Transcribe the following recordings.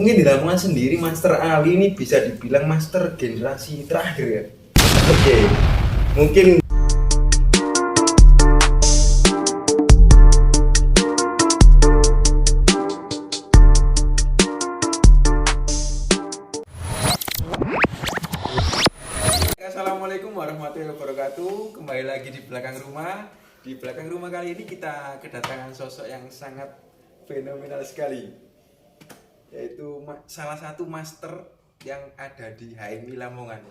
Mungkin di Lamongan sendiri Master Ali ini bisa dibilang master generasi terakhir ya. Oke. Mungkin Assalamualaikum warahmatullahi wabarakatuh. Kembali lagi di belakang rumah. Di belakang rumah kali ini kita kedatangan sosok yang sangat fenomenal sekali, yaitu salah satu master yang ada di HMI Lamongan.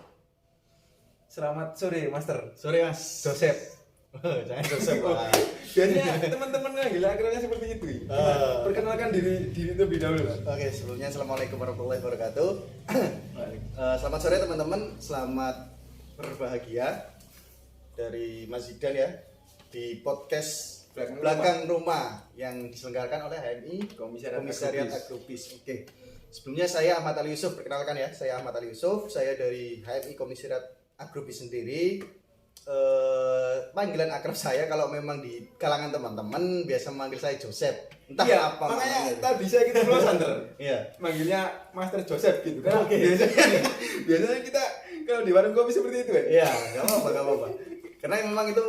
Selamat sore, Master. sore Mas. Joseph. Jangan Joseph lah. Biasanya teman-teman nganggil akhirnya seperti itu. Perkenalkan diri terlebih dahulu, Mas. Oke, sebelumnya assalamualaikum warahmatullahi wabarakatuh. Selamat sore teman-teman, selamat berbahagia dari Mas Zidan ya di podcast belakang rumah yang diselenggarakan oleh HMI Komisariat Agrobis. Oke. Sebelumnya saya Ahmad Ali Yusuf, perkenalkan ya, saya Ahmad Ali Yusuf, saya dari HMI Komisariat Agrobis sendiri. Panggilan akrab saya kalau memang di kalangan teman-teman biasa memanggil saya Joseph. Entah Iya, apa makanya namanya. tadi saya kita dulu Sander. Iya. Manggilnya Master Joseph gitu kan. Oke. Biasanya kita kalau di warung kopi seperti itu kan. Iya, nggak apa-apa. Karena memang itu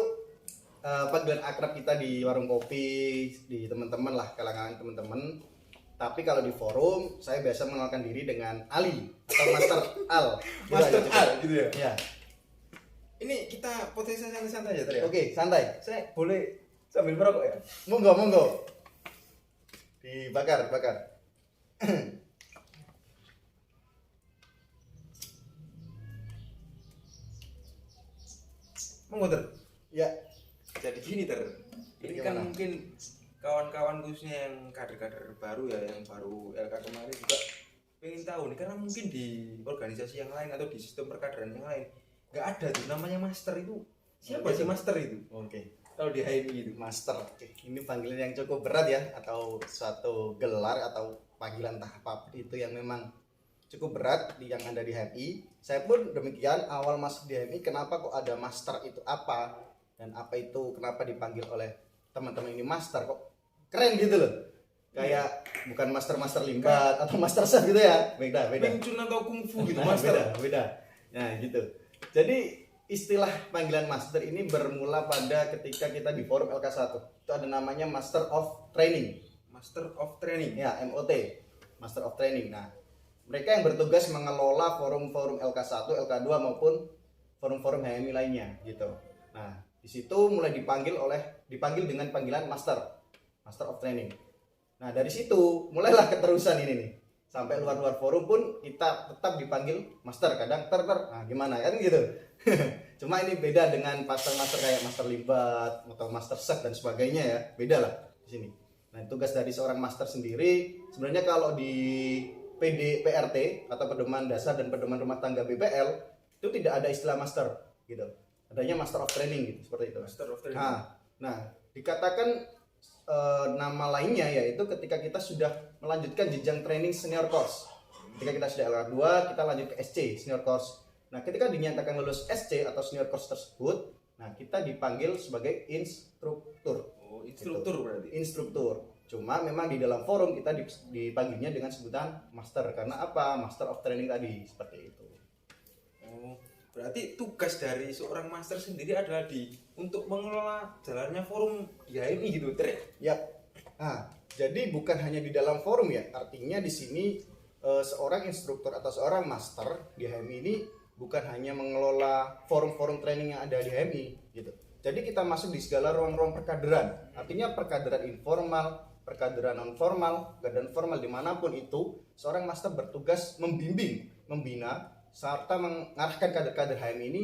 panggilan akrab kita di warung kopi, di teman-teman lah, kalangan teman-teman. Tapi kalau di forum, saya biasa mengenalkan diri dengan Ali atau Master Al. Master Al gitu ya. Iya. Ini kita potensi santai aja tadi ya. Oke, santai. Saya boleh sambil merokok ya? Monggo. Dibakar. Monggo ter. Ya. Jadi gini ter. Ini Gimana? kan mungkin kawan-kawan khususnya yang kader-kader baru ya, yang baru LK kemarin juga pengen tahu nih, karena mungkin di organisasi yang lain atau di sistem perkaderan yang lain nggak ada tuh namanya master itu. Siapa sih master itu? Oke. Kalau di HMI itu. Master. Oke. Ini panggilan yang cukup berat ya, atau suatu gelar atau panggilan tahap apa itu yang memang cukup berat yang ada di HMI. Saya pun demikian, awal masuk di HMI kenapa kok ada master itu apa, dan apa itu kenapa dipanggil oleh teman-teman ini master, kok keren gitu loh. Kayak bukan master limbat atau master chef gitu ya. Beda. Wing Chun atau kungfu gitu Nah, master. beda. Nah, gitu. Jadi istilah panggilan master ini bermula pada ketika kita di forum LK1. Itu ada namanya Master of Training. Master of Training. Ya, MOT. Master of Training. Nah, mereka yang bertugas mengelola forum-forum LK1, LK2 maupun forum-forum HMI lainnya gitu. Nah, di situ mulai dipanggil dengan panggilan Master of Training. Nah, dari situ mulailah keterusan ini nih. Sampai luar forum pun kita tetap dipanggil Master, kadang ter. Nah, gimana kan gitu. Cuma ini beda dengan master kayak Master Limbat atau Master Chef dan sebagainya ya. Beda lah di sini. Nah, tugas dari seorang master sendiri sebenarnya kalau di PRT atau pedoman dasar dan pedoman rumah tangga BPL itu tidak ada istilah master gitu. Adanya Master of Training gitu, seperti itu. Master of Training. Nah, dikatakan nama lainnya yaitu ketika kita sudah melanjutkan jenjang training senior course. Ketika kita sudah LK2, kita lanjut ke SC, senior course. Nah, ketika dinyatakan lulus SC atau senior course tersebut, nah kita dipanggil sebagai instruktur. Oh, instruktur berarti. Instruktur. Cuma memang di dalam forum kita dipanggilnya dengan sebutan master. Karena apa? Master of Training tadi, seperti itu. Oh, berarti tugas dari seorang master sendiri adalah untuk mengelola jalannya forum di HMI gitu, Tre. Ya. Nah, jadi bukan hanya di dalam forum ya. Artinya di sini seorang instruktur atau seorang master di HMI ini bukan hanya mengelola forum-forum training yang ada di HMI gitu. Jadi kita masuk di segala ruang-ruang perkaderan. Artinya perkaderan informal, perkaderan non formal, perkaderan formal dimanapun itu, seorang master bertugas membimbing, membina, serta mengarahkan kader-kader HMI ini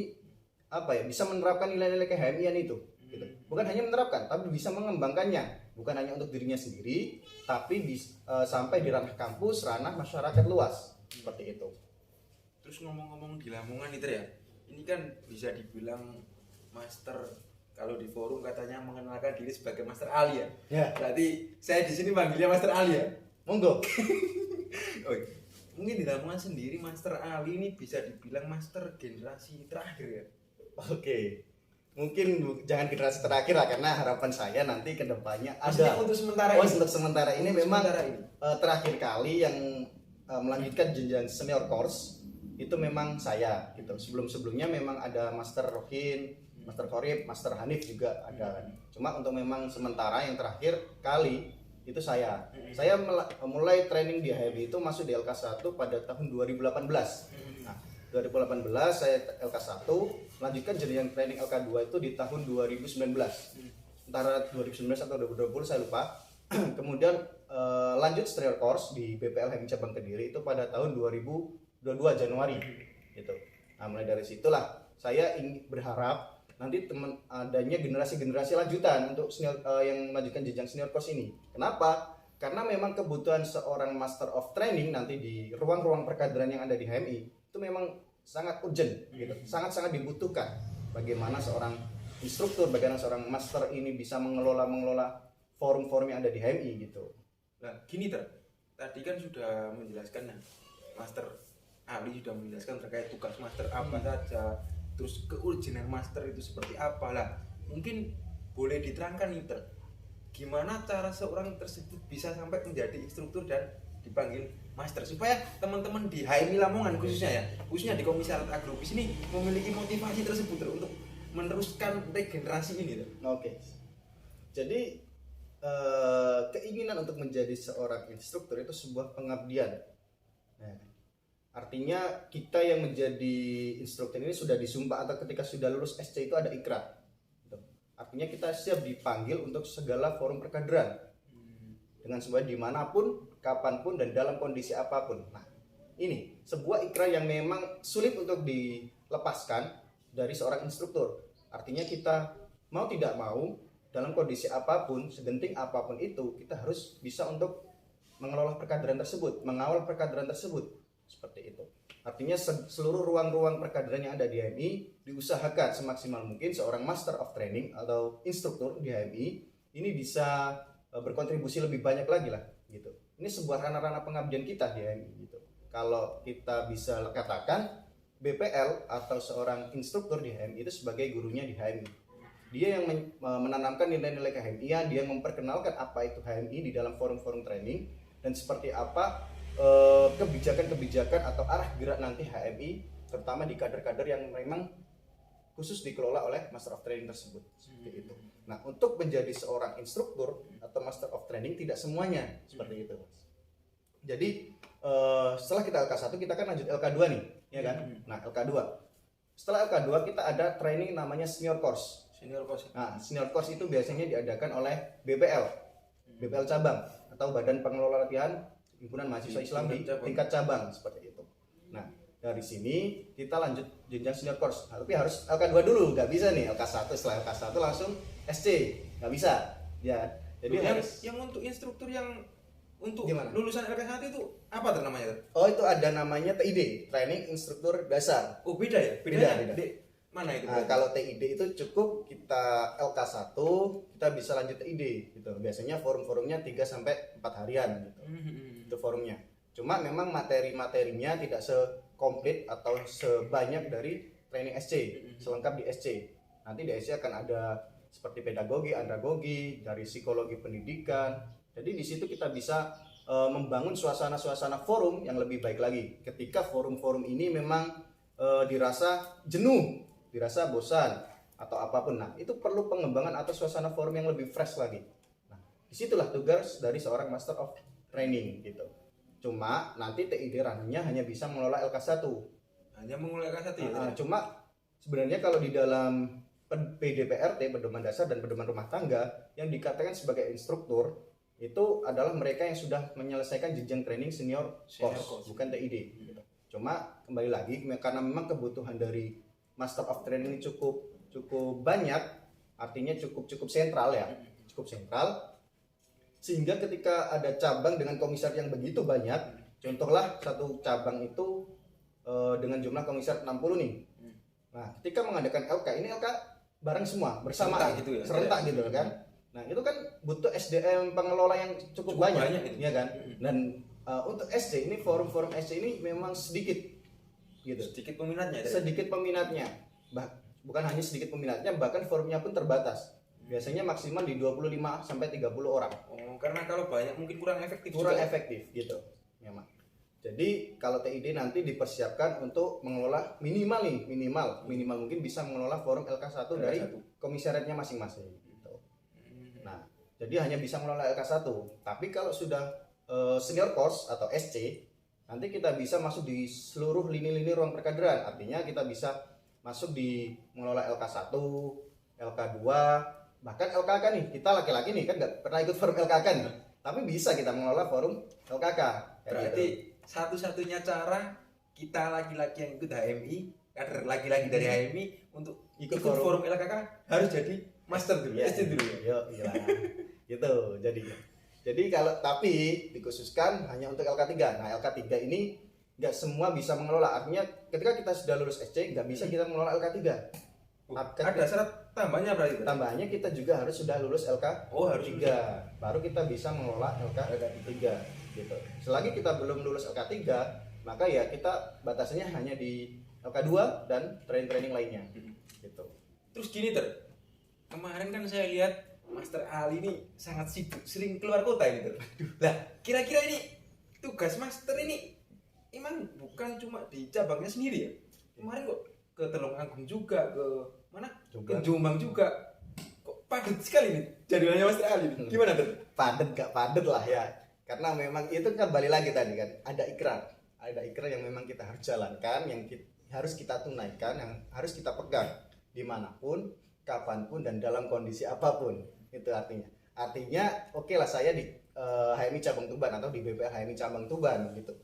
bisa menerapkan nilai-nilai KHMI-an itu. Gitu. Bukan hanya menerapkan, tapi bisa mengembangkannya. Bukan hanya untuk dirinya sendiri, tapi sampai di ranah kampus, ranah masyarakat luas. Seperti itu. Terus ngomong-ngomong di Lamongan itu ya, ini kan bisa dibilang master, kalau di forum katanya mengenalkan diri sebagai Master Ali ya. Ya. Berarti saya di sini manggilnya Master Ali ya. Monggo. Oh, mungkin di Lamongan sendiri Master Ali ini bisa dibilang master generasi terakhir ya. Oke. Mungkin jangan generasi terakhir lah, karena harapan saya nanti ke depannya Maksudnya ada. untuk sementara Oh, ini. untuk sementara ini Untuk memang sementara ini. terakhir kali yang melanjutkan jenjang senior course itu memang saya gitu. Sebelumnya memang ada Master Rohin, Master Korib, Master Hanif juga ada. Cuma untuk memang sementara yang terakhir kali itu saya mulai training di HMI itu masuk di LK1 pada tahun 2018. Nah, 2018 saya LK1, melanjutkan jenjang training LK2 itu di tahun 2019. Antara 2019 atau 2020 saya lupa. Kemudian lanjut senior course di BPL HMI Cabang Kediri itu pada tahun 2022 Januari gitu. Nah, mulai dari situlah saya ingin berharap nanti adanya generasi-generasi lanjutan untuk senior, yang melanjutkan jenjang senior course ini. Kenapa? Karena memang kebutuhan seorang Master of Training nanti di ruang-ruang perkaderan yang ada di HMI itu memang sangat urgent gitu, sangat-sangat dibutuhkan. Bagaimana seorang instruktur, bagaimana seorang master ini bisa mengelola forum-forum yang ada di HMI gitu. Nah, gini tadi kan sudah menjelaskan, nah, Master Ali sudah menjelaskan terkait tugas master apa saja, terus keurgenan master itu seperti apa lah. Mungkin boleh diterangkan nih gimana cara seorang tersebut bisa sampai menjadi instruktur dan dipanggil master, supaya teman-teman di HMI Lamongan khususnya di Komisariat Agrobis ini memiliki motivasi tersebut untuk meneruskan regenerasi ini. Oke. Jadi keinginan untuk menjadi seorang instruktur itu sebuah pengabdian. Nah, artinya kita yang menjadi instruktur ini sudah disumpah atau ketika sudah lulus SC itu ada ikrar. Artinya kita siap dipanggil untuk segala forum perkaderan dengan sebuah dimanapun, kapanpun, dan dalam kondisi apapun. Nah, ini sebuah ikrar yang memang sulit untuk dilepaskan dari seorang instruktur. Artinya kita mau tidak mau dalam kondisi apapun, segenting apapun itu, kita harus bisa untuk mengelola perkaderan tersebut, mengawal perkaderan tersebut, seperti itu. Artinya seluruh ruang-ruang perkaderan yang ada di HMI diusahakan semaksimal mungkin seorang Master of Training atau instruktur di HMI ini bisa berkontribusi lebih banyak lagi lah, gitu. Ini sebuah ranah-ranah pengabdian kita di HMI, gitu. Kalau kita bisa katakan BPL atau seorang instruktur di HMI itu sebagai gurunya di HMI. Dia yang menanamkan nilai-nilai KHMI, dia memperkenalkan apa itu HMI di dalam forum-forum training dan seperti apa kebijakan-kebijakan atau arah gerak nanti HMI, terutama di kader-kader yang memang khusus dikelola oleh Master of Training tersebut. Seperti itu. Nah, untuk menjadi seorang instruktur atau Master of Training tidak semuanya seperti itu. Jadi setelah kita LK1 kita kan lanjut LK2 nih, ya kan? Nah, LK2. Setelah LK2 kita ada training namanya senior course. Nah, senior course itu biasanya diadakan oleh BPL cabang atau Badan Pengelola Latihan Himpunan Mahasiswa Islam di tingkat cabang, seperti itu. Nah, dari sini kita lanjut jenjang senior course. Nah, tapi harus LK2 dulu, nggak bisa nih LK1, setelah LK1 langsung SC, nggak bisa. Ya, jadi yang untuk instruktur yang untuk gimana? Lulusan LK1 itu apa namanya? Oh, itu ada namanya TID, Training Instruktur Dasar. Oh, beda ya? Beda. Mana itu? Nah, kalau TID itu cukup kita LK1, kita bisa lanjut TID gitu. Biasanya forum-forumnya 3 sampai 4 harian gitu. Itu forumnya. Cuma memang materi-materinya tidak sekomplit atau sebanyak dari training SC, selengkap di SC. Nanti di SC akan ada seperti pedagogi, andragogi, dari psikologi pendidikan. Jadi di situ kita bisa membangun suasana-suasana forum yang lebih baik lagi. Ketika forum-forum ini memang dirasa jenuh, dirasa bosan atau apapun, nah itu perlu pengembangan atau suasana forum yang lebih fresh lagi. Nah, disitulah tugas dari seorang Master of Training gitu. Cuma nanti TID ranahnya hanya bisa mengelola LK1. Hanya mengelola LK1 ya? Cuma sebenarnya kalau di dalam PDPRT, pedoman dasar dan pedoman rumah tangga, yang dikatakan sebagai instruktur itu adalah mereka yang sudah menyelesaikan jenjang training senior course, bukan TID gitu. Cuma kembali lagi karena memang kebutuhan dari Master of Training ini cukup banyak, artinya cukup sentral ya, cukup sentral, sehingga ketika ada cabang dengan komisar yang begitu banyak, contohlah satu cabang itu dengan jumlah komisar 60 nih. Nah, ketika mengadakan LK, ini LK bareng semua bersama serentak gitu kan. Nah, itu kan butuh SDM pengelola yang cukup banyak ya kan. Dan untuk SC ini, forum-forum SC ini memang sedikit gitu. Sedikit peminatnya. Bukan hanya sedikit peminatnya, bahkan forumnya pun terbatas. Biasanya maksimal di 25 sampai 30 orang. Oh, karena kalau banyak mungkin kurang efektif. Efektif gitu. Memang. Jadi kalau TID nanti dipersiapkan untuk mengelola minimal mungkin bisa mengelola forum LK1 dari komisariatnya masing-masing gitu. Nah, jadi hanya bisa mengelola LK1. Tapi kalau sudah senior course atau SC, nanti kita bisa masuk di seluruh lini-lini ruang perkaderan. Artinya kita bisa masuk di mengelola LK1, LK2, bahkan LKK nih. Kita laki-laki nih kan nggak pernah ikut forum LKK nih, tapi bisa kita mengelola forum LKK. Berarti satu-satunya cara kita laki-laki yang ikut HMI, kader laki-laki dari HMI untuk ikut forum LKK harus jadi master dulu, ya, SD dulu ya. Yo, iya. Gitu. Jadi kalau tapi dikhususkan hanya untuk LK3. Nah, LK3 ini nggak semua bisa mengelola. Artinya ketika kita sudah lulus SC nggak bisa kita mengelola LK3. Ada syarat tambahnya berarti? Tambahnya kita juga harus sudah lulus LK3. Oh, harus 3. Baru kita bisa mengelola LK3 gitu. Selagi kita belum lulus LK3, maka ya kita batasannya hanya di LK2 dan training lainnya. Gitu. Terus gini kemarin kan saya lihat Master Ali ini sangat sibuk, sering keluar kota ini Lah, kira-kira ini tugas Master ini emang bukan cuma di cabangnya sendiri ya? Kemarin kok ke Teluk Agung juga, ke mana? Ke Jombang juga. Kok padat sekali nih jadwalnya Master Ali nih. Gimana Padat gak padat lah ya. Karena memang itu kan balik lagi tadi kan, ada ikrar yang memang kita harus jalankan, yang harus kita tunaikan, yang harus kita pegang dimanapun, kapanpun, dan dalam kondisi apapun. Itu artinya oke lah saya di HMI Cabang Tuban atau di BPH HMI Cabang Tuban gitu.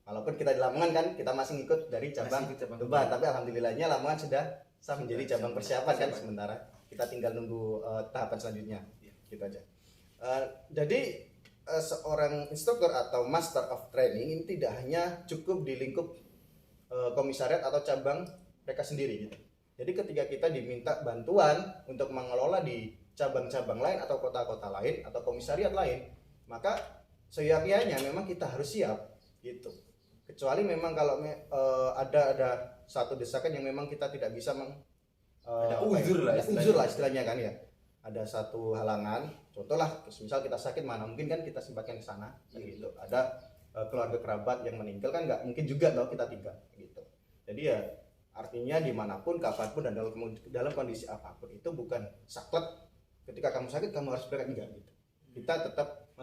Walaupun kita di Lamongan kan kita masih ngikut dari cabang Tuban, tapi alhamdulillahnya Lamongan sudah sah menjadi cabang persiapan kan, sementara kita tinggal nunggu tahapan selanjutnya. Gitu aja. Jadi seorang instruktur atau master of training ini tidak hanya cukup di lingkup komisariat atau cabang mereka sendiri gitu. Jadi ketika kita diminta bantuan untuk mengelola di cabang-cabang lain atau kota-kota lain atau komisariat lain, maka seyogyanya memang kita harus siap gitu. Kecuali memang kalau ada satu desakan yang memang kita tidak bisa ada uzur lah istilahnya kan ya. Ada satu halangan, contohlah misal kita sakit, mana mungkin kan kita sempatkan ke sana gitu. Ada keluarga kerabat yang meninggal kan nggak mungkin juga loh kita tinggal gitu. Jadi ya artinya dimanapun, kapanpun, dan dalam kondisi apapun itu bukan saklek ketika kamu sakit kamu harus berangkat, enggak gitu. Kita tetap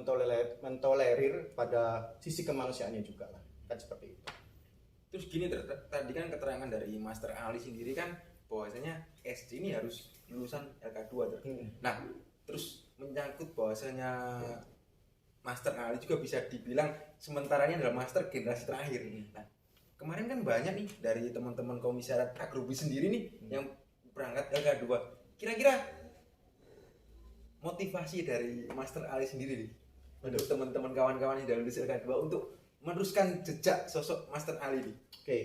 mentolerir pada sisi kemanusiaannya juga lah, kan seperti itu. Terus gini tadi kan keterangan dari Master Ali sendiri kan bahwasanya SD ini harus lulusan LK2 Nah, terus menyangkut bahwasanya Master Ali juga bisa dibilang sementaranya adalah master generasi terakhir. Nah, kemarin kan banyak nih dari teman-teman komisariat Agrobis sendiri nih yang berangkat LK2. Kira-kira motivasi dari Master Ali sendiri nih untuk teman-teman kawan-kawan yang sudah lulus LK2 untuk meneruskan jejak sosok Master Ali nih. Oke.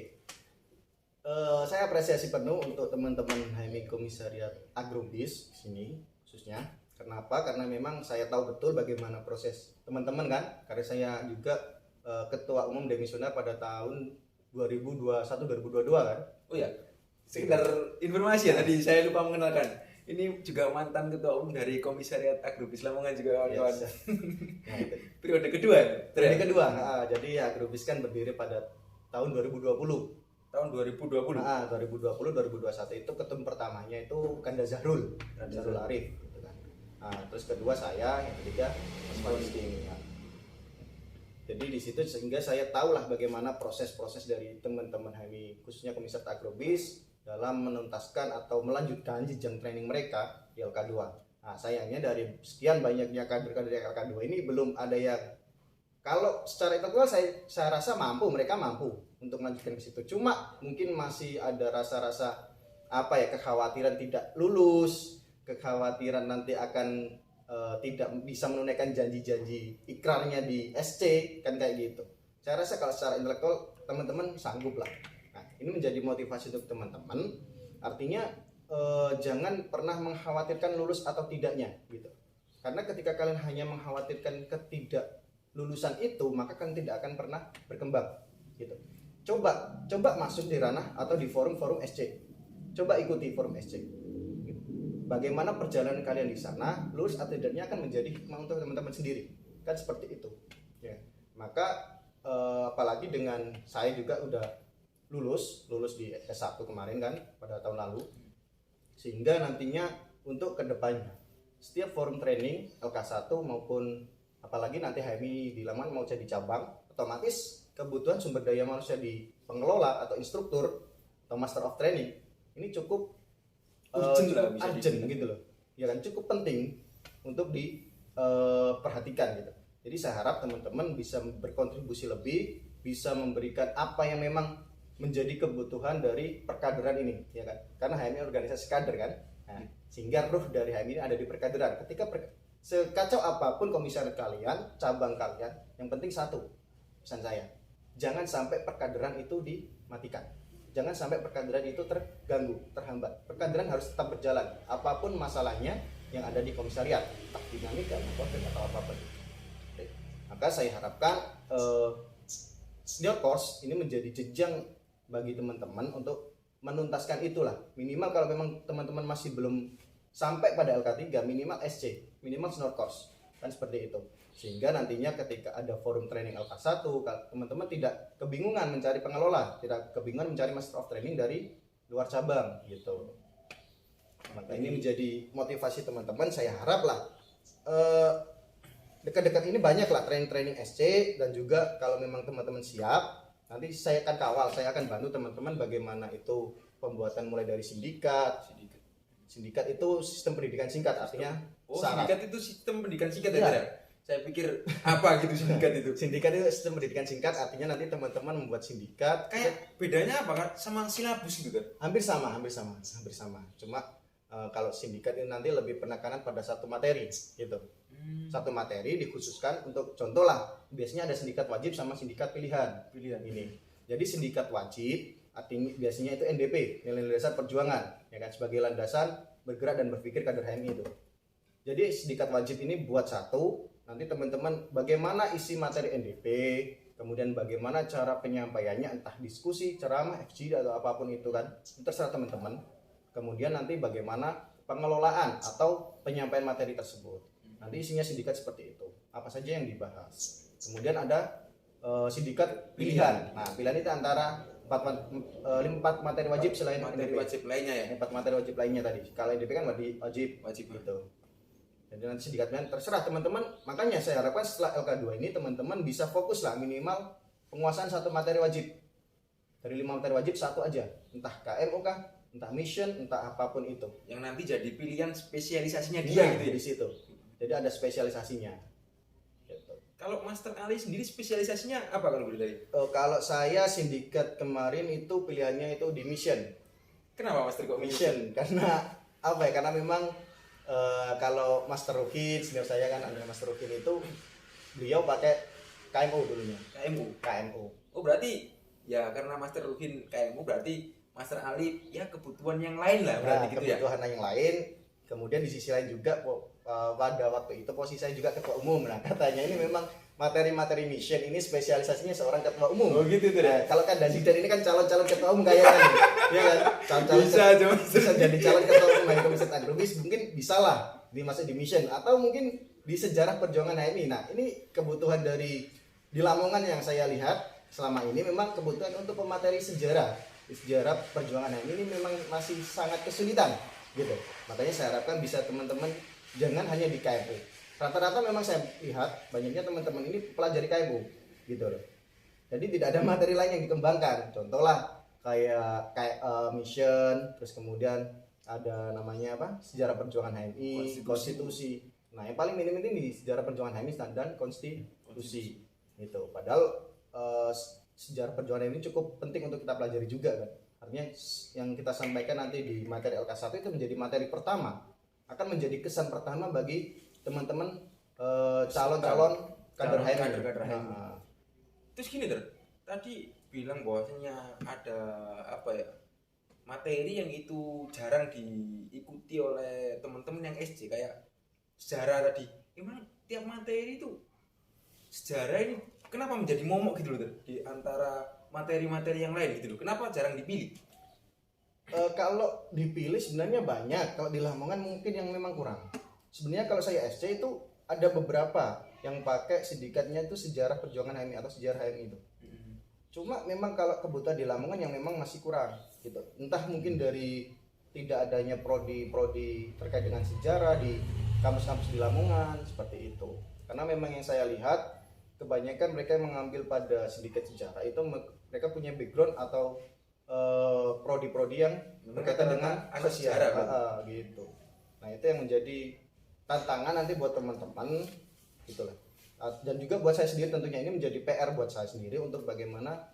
Saya apresiasi penuh untuk teman-teman HMI Komisariat Agrobis sini khususnya. Kenapa? Karena memang saya tahu betul bagaimana proses teman-teman kan. Karena saya juga ketua umum demisioner pada tahun 2021-2022 kan. Oh ya, sekedar informasi ya, tadi saya lupa mengenalkan. Ini juga mantan ketua umum dari Komisariat Agrobis Lamongan juga kawan-kawan. Yes. Nah, Periode kedua. Jadi Agrobis kan berdiri pada tahun 2020. Tahun 2020. Nah, 2020-2021 itu ketum pertamanya itu Kanda Zahrul Arif gitu kan. Nah, terus kedua saya, yang ketiga Mas Falisting. Ya. Jadi di situ sehingga saya tahulah bagaimana proses-proses dari teman-teman HMI khususnya Komisariat Agrobis dalam menuntaskan atau melanjutkan jenjang training mereka di LK2. Nah, sayangnya dari sekian banyaknya kader-kader LK2 ini belum ada yang, kalau secara intelektual saya rasa mereka mampu untuk melanjutkan ke situ. Cuma mungkin masih ada rasa-rasa kekhawatiran tidak lulus, kekhawatiran nanti akan tidak bisa menunaikan janji-janji ikrarnya di SC kan kayak gitu. Saya rasa kalau secara intelektual teman-teman sanggup lah. Nah, ini menjadi motivasi untuk teman-teman. Artinya jangan pernah mengkhawatirkan lulus atau tidaknya gitu. Karena ketika kalian hanya mengkhawatirkan ketidaklulusan itu, maka kalian tidak akan pernah berkembang gitu. Coba masuk di ranah atau di forum-forum SC. Coba ikuti forum SC. Bagaimana perjalanan kalian di sana, lulus atau tidaknya akan menjadi hikmah untuk teman-teman sendiri. Kan seperti itu. Ya. Maka apalagi dengan saya juga udah lulus di S1 kemarin kan pada tahun lalu, sehingga nantinya untuk kedepannya setiap forum training LK1 maupun apalagi nanti HMI di Lamongan mau jadi cabang, otomatis kebutuhan sumber daya manusia di pengelola atau instruktur atau master of training ini cukup urgent gitu loh ya kan, cukup penting untuk diperhatikan gitu. Jadi saya harap teman-teman bisa berkontribusi lebih, bisa memberikan apa yang memang menjadi kebutuhan dari perkaderan ini ya kan, karena HMI organisasi kader kan. Nah, sehingga ruh dari HMI ini ada di perkaderan. Ketika sekacau apapun komisioner kalian, cabang kalian, yang penting satu pesan saya, jangan sampai perkaderan itu dimatikan, jangan sampai perkaderan itu terganggu, terhambat. Perkaderan harus tetap berjalan apapun masalahnya yang ada di komisariat, entah dinamika konflik atau apapun. Maka saya harapkan senior course ini menjadi jenjang bagi teman-teman untuk menuntaskan itulah. Minimal kalau memang teman-teman masih belum sampai pada LK3, minimal SC, minimal senior course, kan seperti itu. Sehingga nantinya ketika ada forum training LK1, teman-teman tidak kebingungan mencari pengelola, tidak kebingungan mencari master of training dari luar cabang gitu. Maka ini menjadi motivasi teman-teman. Saya harap lah dekat-dekat ini banyak lah training SC, dan juga kalau memang teman-teman siap, nanti saya akan kawal, saya akan bantu teman-teman bagaimana itu pembuatan mulai dari sindikat. Sindikat itu sistem pendidikan singkat, artinya sindikat itu sistem pendidikan singkat ya. Saya pikir apa gitu sindikat itu. Sindikat itu sistem pendidikan singkat, artinya nanti teman-teman membuat sindikat. Kayak bedanya apa kan sama silabus gitu kan? Hampir sama. Cuma kalau sindikat ini nanti lebih penekanan pada satu materi gitu. Satu materi dikhususkan untuk, contoh lah, biasanya ada sindikat wajib sama sindikat pilihan ini. Jadi sindikat wajib artinya biasanya itu NDP, nilai dasar perjuangan ya kan, sebagai landasan bergerak dan berpikir kader HMI itu. Jadi sindikat wajib ini buat satu, nanti teman-teman bagaimana isi materi NDP, kemudian bagaimana cara penyampaiannya, entah diskusi, ceramah, FGD atau apapun itu kan, terserah teman-teman. Kemudian nanti bagaimana pengelolaan atau penyampaian materi tersebut. Nanti isinya sindikat seperti itu. Apa saja yang dibahas. Kemudian ada sindikat pilihan. Nah, pilihan itu antara 4 materi wajib selain materi NDP. wajib lainnya ya. 4 materi wajib lainnya tadi. Kalau NDP kan wajib gitu. Jadi nanti sindikat pilihan terserah teman-teman. Makanya saya harapkan setelah LK2 ini teman-teman bisa fokus lah minimal penguasaan 1 materi wajib. Dari 5 materi wajib 1 aja. Entah KMU kah, entah mission, entah apapun itu. Yang nanti jadi pilihan spesialisasinya dia gitu ya. Di situ. Jadi ada spesialisasinya. Gitu. Kalau Master Ali sendiri spesialisasinya apa kalau boleh dari? Kalau saya sindikat kemarin itu pilihannya itu di mission. Kenapa Master kok Mission? Karena apa ya? Karena memang kalau Master Rukin, senior saya kan ada Master Rukin itu beliau pakai KMU dulunya. KMU. Oh berarti ya karena Master Rukin KMU berarti Master Ali ya kebutuhan yang lain lah berarti gitu ya. Kebutuhan yang lain. Kemudian di sisi lain juga pada waktu itu posisi saya juga ketua umum. Nah katanya ini memang materi-materi mission ini spesialisasinya seorang ketua umum. Oh gitu tuh. Nah, kalau kan Danjidan ini kan calon-calon ketua umum kayaknya, ya kan? Bisa jadi calon ketua umum dari Komisi Agrobis, mungkin bisa lah dimasuk di mission atau mungkin di sejarah perjuangan HMI. Nah ini kebutuhan dari di Lamongan yang saya lihat selama ini memang kebutuhan untuk pemateri sejarah perjuangan HMI ini memang masih sangat kesulitan gitu. Makanya saya harapkan bisa teman-teman jangan hanya di KMU. Rata-rata memang saya lihat banyaknya teman-teman ini pelajari KMU gitu loh. Jadi tidak ada materi lain yang dikembangkan. Contoh lah kayak mission, terus kemudian ada namanya apa? Sejarah perjuangan HMI, konstitusi. Nah, yang paling minim ini di sejarah perjuangan HMI dan konstitusi. Gitu. Padahal sejarah perjuangan ini cukup penting untuk kita pelajari juga kan. Artinya yang kita sampaikan nanti di materi LK1 itu menjadi materi pertama, akan menjadi kesan pertama bagi teman-teman calon-calon kader HMI. Terus gini tadi bilang bahwasanya ada apa ya, materi yang itu jarang diikuti oleh teman-teman yang SC kayak sejarah tadi. Emang tiap materi itu sejarah ini kenapa menjadi momok gitu loh di antara materi-materi yang lain gitu loh. Kenapa jarang dipilih? Kalau dipilih sebenarnya banyak. Kalau di Lamongan mungkin yang memang kurang. Sebenarnya kalau saya SC itu ada beberapa yang pakai sindikatnya itu sejarah perjuangan HMI atau sejarah HMI itu. Cuma memang kalau kebutuhan di Lamongan yang memang masih kurang gitu. Entah mungkin dari tidak adanya prodi terkait dengan sejarah di kampus-kampus di Lamongan seperti itu. Karena memang yang saya lihat kebanyakan mereka yang mengambil pada sindikat sejarah itu mereka punya background atau prodi-prodi yang berkaitan dengan sosial gitu. Nah, itu yang menjadi tantangan nanti buat teman-teman gitulah. Dan juga buat saya sendiri tentunya ini menjadi PR buat saya sendiri untuk bagaimana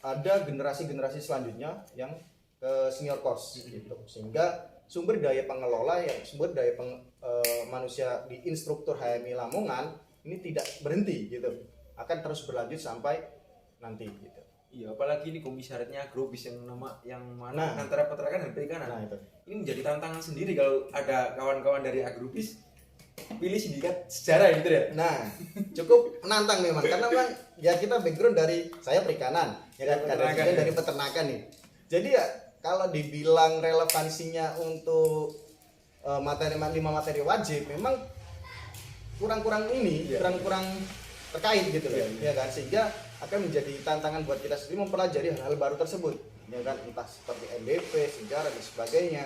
ada generasi-generasi selanjutnya yang ke senior course gitu. Sehingga sumber daya pengelola yang sumber daya manusia di instruktur HMI Lamongan ini tidak berhenti gitu. Akan terus berlanjut sampai nanti gitu. Iya, apalagi ini komisarisnya agrobis yang mana antara peternakan dan perikanan. Nah, itu. Ini menjadi tantangan sendiri kalau ada kawan-kawan dari agrobis pilih sindikat sejarah gitu ya. Nah, cukup menantang memang karena memang ya kita background dari saya perikanan, ya kan, dari peternakan nih. Jadi ya kalau dibilang relevansinya untuk materi 5 materi wajib memang kurang-kurang ini, kurang-kurang terkait gitu loh. Ya kan, sehingga akan menjadi tantangan buat kita sendiri mempelajari hal-hal baru tersebut. Ya kan, entah seperti NDP, sejarah dan sebagainya.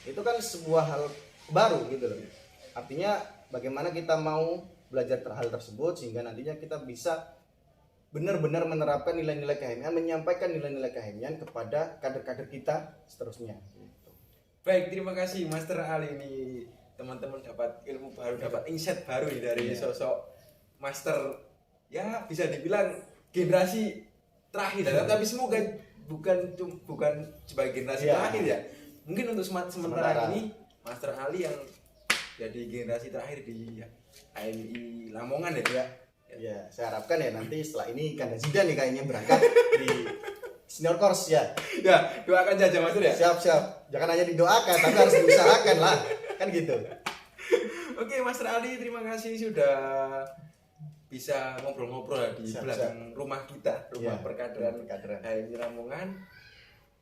Itu kan sebuah hal baru gitu loh. Artinya bagaimana kita mau belajar hal tersebut sehingga nantinya kita bisa benar-benar menerapkan nilai-nilai KHMian, menyampaikan nilai-nilai KHMian kepada kader-kader kita seterusnya. Gitu. Baik, terima kasih Master Ali. Ini teman-teman dapat ilmu baru, dapat insight baru dari sosok Master. Ya bisa dibilang generasi terakhir, tapi semoga bukan sebagai generasi terakhir ya. Mungkin untuk sementara ini Master Ali yang jadi generasi terakhir di HMI Lamongan ya. Ya, saya harapkan ya nanti setelah ini Kanda Zidan nih kayaknya berangkat di senior course ya. Ya, doakan saja Master ya. Siap. Jangan hanya didoakan, tapi harus diusahakan lah. Kan gitu. Oke, Master Ali, terima kasih sudah bisa ngobrol-ngobrol di belakang rumah kita, rumah perkaderan HMI Lamongan.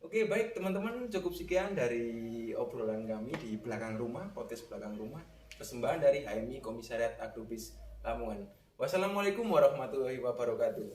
Oke, baik teman-teman, cukup sekian dari obrolan kami di belakang rumah, podcast belakang rumah, persembahan dari HMI Komisariat Agrobis Lamongan. Wassalamualaikum warahmatullahi wabarakatuh.